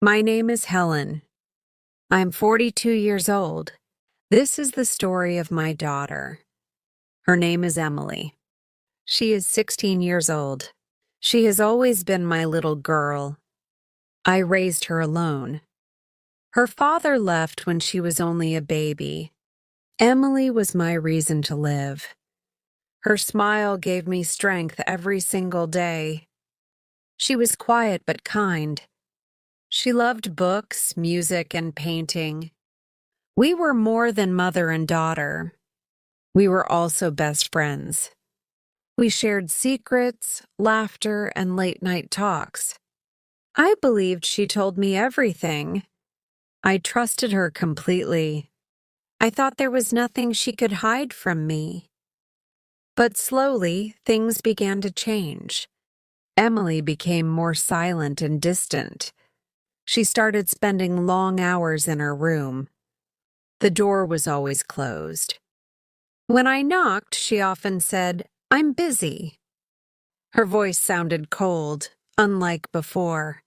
My name is Helen. I'm 42 years old. This is the story of my daughter. Her name is Emily. She is 16 years old. She has always been my little girl. I raised her alone. Her father left when she was only a baby. Emily was my reason to live. Her smile gave me strength every single day. She was quiet but kind. She loved books, music, and painting. We were more than mother and daughter. We were also best friends. We shared secrets, laughter, and late-night talks. I believed she told me everything. I trusted her completely. I thought there was nothing she could hide from me. But slowly, things began to change. Emily became more silent and distant. She started spending long hours in her room. The door was always closed. When I knocked, she often said, "I'm busy." Her voice sounded cold, unlike before.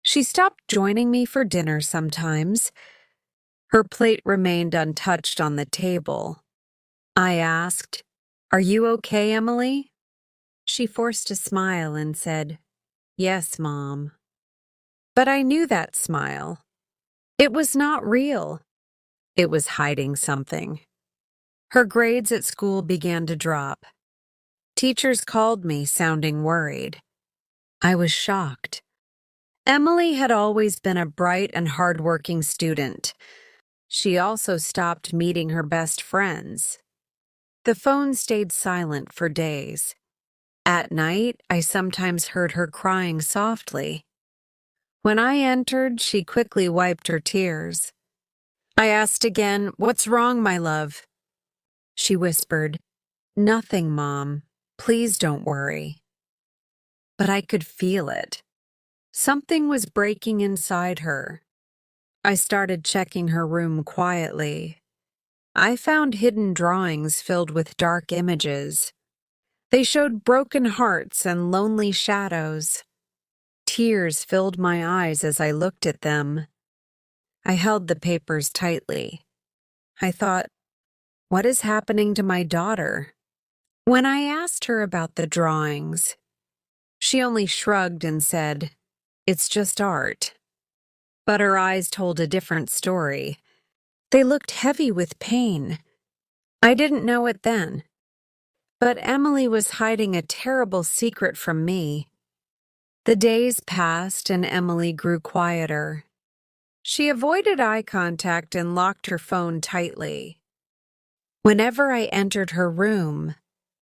She stopped joining me for dinner sometimes. Her plate remained untouched on the table. I asked, "Are you okay, Emily?" She forced a smile and said, "Yes, Mom." But I knew that smile. It was not real. It was hiding something. Her grades at school began to drop. Teachers called me, sounding worried. I was shocked. Emily had always been a bright and hardworking student. She also stopped meeting her best friends. The phone stayed silent for days. At night, I sometimes heard her crying softly. When I entered, she quickly wiped her tears. I asked again, "What's wrong, my love?" She whispered, "Nothing, Mom. Please don't worry." But I could feel it. Something was breaking inside her. I started checking her room quietly. I found hidden drawings filled with dark images. They showed broken hearts and lonely shadows. Tears filled my eyes as I looked at them. I held the papers tightly. I thought, what is happening to my daughter? When I asked her about the drawings, she only shrugged and said, "It's just art." But her eyes told a different story. They looked heavy with pain. I didn't know it then. But Emily was hiding a terrible secret from me. The days passed and Emily grew quieter. She avoided eye contact and locked her phone tightly. Whenever I entered her room,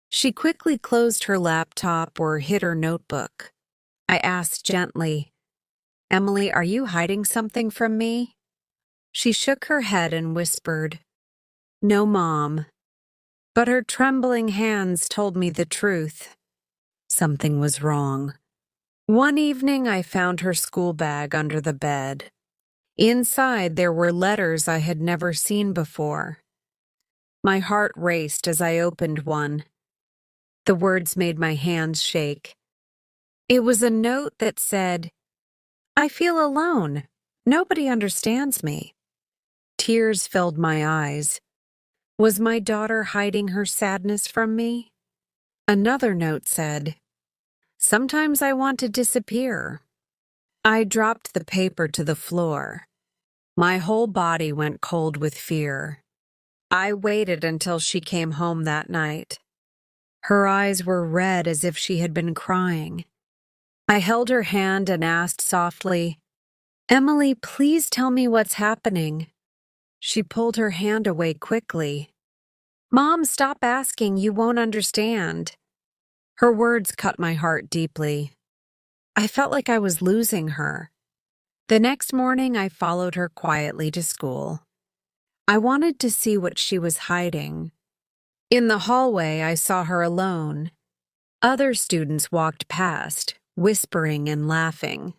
she quickly closed her laptop or hid her notebook. I asked gently, "Emily, are you hiding something from me?" She shook her head and whispered, "No, Mom." But her trembling hands told me the truth. Something was wrong. One evening, I found her school bag under the bed. Inside, there were letters I had never seen before. My heart raced as I opened one. The words made my hands shake. It was a note that said, "I feel alone. Nobody understands me." Tears filled my eyes. Was my daughter hiding her sadness from me? Another note said, "Sometimes I want to disappear." I dropped the paper to the floor. My whole body went cold with fear. I waited until she came home that night. Her eyes were red as if she had been crying. I held her hand and asked softly, "Emily, please tell me what's happening." She pulled her hand away quickly. "Mom, stop asking. You won't understand." Her words cut my heart deeply. I felt like I was losing her. The next morning, I followed her quietly to school. I wanted to see what she was hiding. In the hallway, I saw her alone. Other students walked past, whispering and laughing.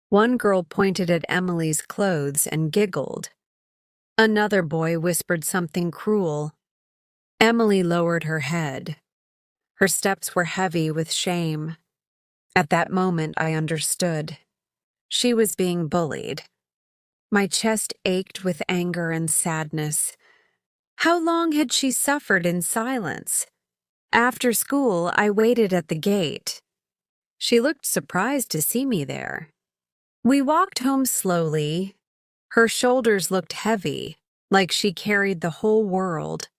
One girl pointed at Emily's clothes and giggled. Another boy whispered something cruel. Emily lowered her head. Her steps were heavy with shame. At that moment, I understood. She was being bullied. My chest ached with anger and sadness. How long had she suffered in silence? After school, I waited at the gate. She looked surprised to see me there. We walked home slowly. Her shoulders looked heavy, like she carried the whole world.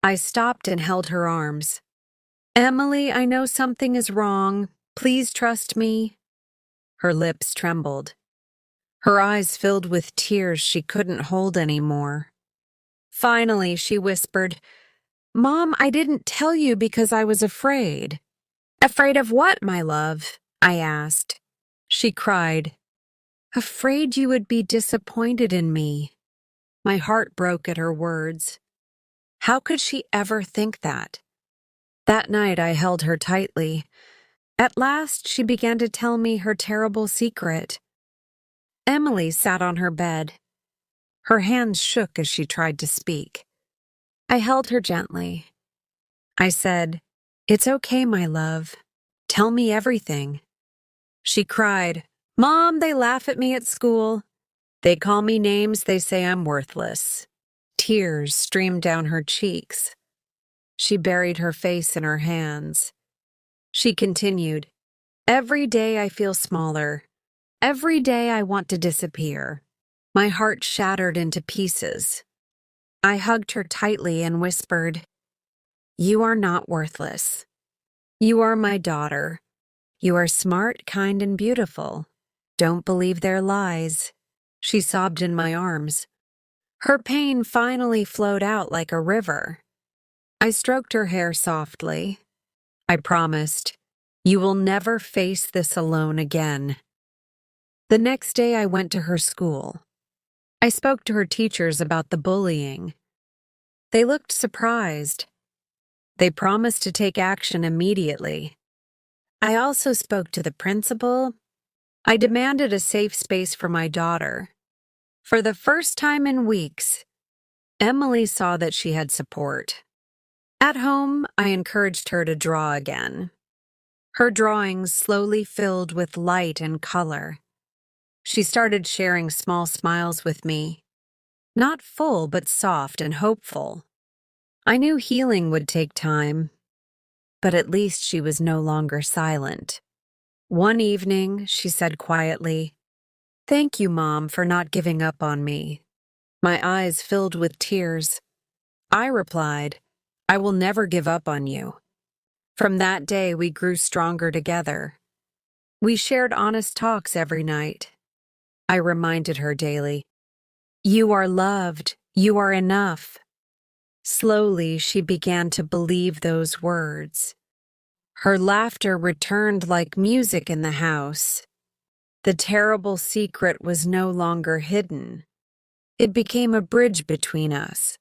I stopped and held her arms. "Emily, I know something is wrong. Please trust me." Her lips trembled. Her eyes filled with tears she couldn't hold anymore. Finally, she whispered, "Mom, I didn't tell you because I was afraid." "Afraid of what, my love?" I asked. She cried, "Afraid you would be disappointed in me." My heart broke at her words. How could she ever think that? That night I held her tightly. At last she began to tell me her terrible secret. Emily sat on her bed. Her hands shook as she tried to speak. I held her gently. I said, "It's okay, my love. Tell me everything." She cried, "Mom, they laugh at me at school. They call me names, they say I'm worthless." Tears streamed down her cheeks. She buried her face in her hands. She continued, "Every day I feel smaller. Every day I want to disappear." My heart shattered into pieces. I hugged her tightly and whispered, "You are not worthless. You are my daughter. You are smart, kind, and beautiful. Don't believe their lies." She sobbed in my arms. Her pain finally flowed out like a river. I stroked her hair softly. I promised, "You will never face this alone again." The next day I went to her school. I spoke to her teachers about the bullying. They looked surprised. They promised to take action immediately. I also spoke to the principal. I demanded a safe space for my daughter. For the first time in weeks, Emily saw that she had support. At home, I encouraged her to draw again. Her drawings slowly filled with light and color. She started sharing small smiles with me, not full but soft and hopeful. I knew healing would take time, but at least she was no longer silent. One evening, she said quietly, "Thank you, Mom, for not giving up on me." My eyes filled with tears. I replied, "I will never give up on you." From that day, we grew stronger together. We shared honest talks every night. I reminded her daily, "You are loved. You are enough." Slowly, she began to believe those words. Her laughter returned like music in the house. The terrible secret was no longer hidden. It became a bridge between us.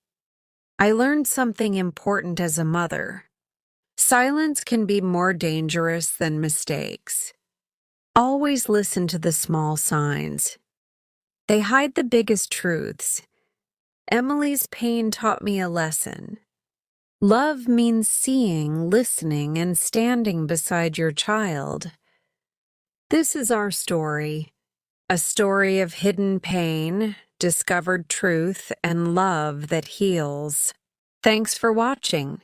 I learned something important as a mother. Silence can be more dangerous than mistakes. Always listen to the small signs. They hide the biggest truths. Emily's pain taught me a lesson. Love means seeing, listening, and standing beside your child. This is our story, a story of hidden pain, discovered truth, and love that heals. Thanks for watching.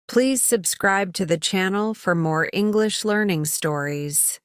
Please subscribe to the channel for more English learning stories.